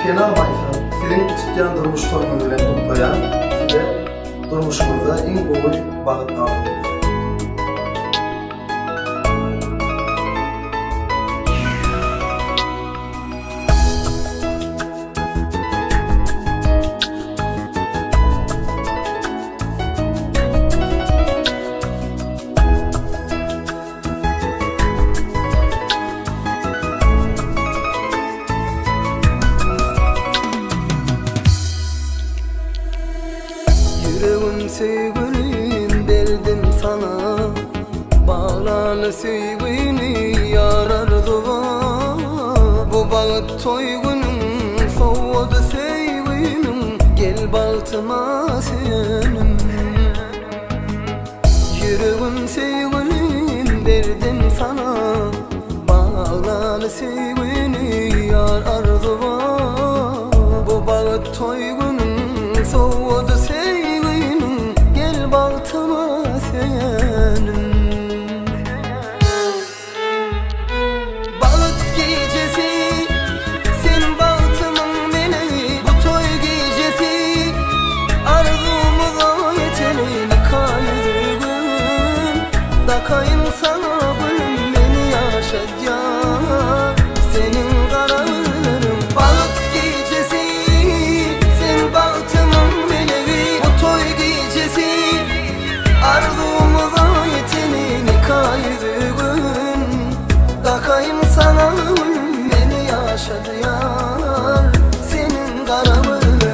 Şena Maysan, senin çıkyan durmuş toyunu bilen koyan, size durmuşumuzda en boğuy bağıt ağabeydi. Yüreğim sevgilim verdim sana, bağlarlı sevgini yarardı var. Bu bağıt toygunum soğudu sevgilim, gel bağıtıma senim. Yüreğim sevgilim verdim sana, bağlarlı sevgini yarardı var. Bu bağıt toygunum soğudu sevgilim, gel bağıtıma senim. Bağıt gecesi, sen bağıtımın meleği. Bu toy gecesi, arzumuza yeteneğini kaydırgın. Dakayım sana gülüm, beni yaşatacak senin kararların. Bağıt gecesi, sen bağıtımın meleği. Bu toy gecesi, arzumuza yeteneğini kaydırgın. Dakayım sana gülüm, beni yaşatacak senin kararların.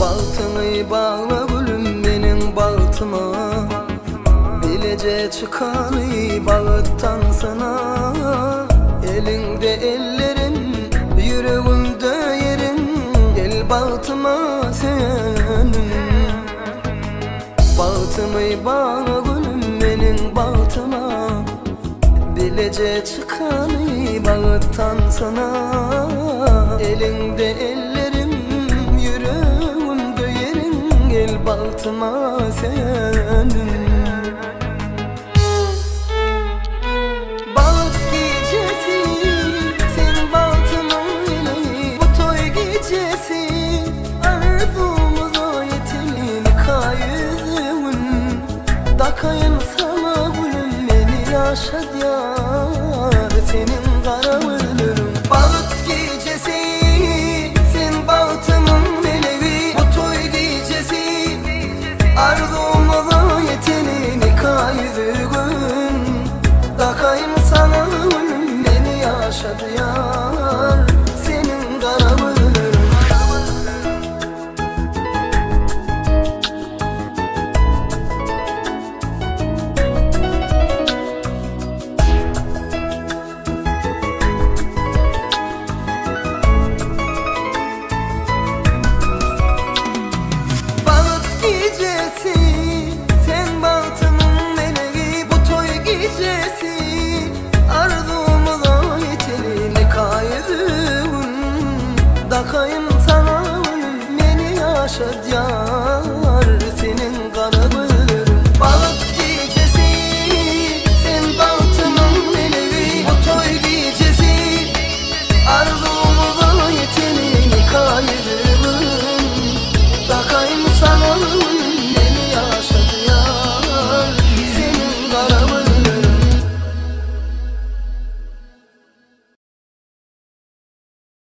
Bağıtını bağla gülüm benim bağıtıma, bilece çıkanı bağıttan sana. Elinde ellerin, yüreğimde yerin, gel bağıtıma senin. Bağıtımı bağla gülüm benim bağıtıma, bilece çıkanı bağıttan sana. Elinde ellerin, yüreğimde yerin, gel bağıtıma senin.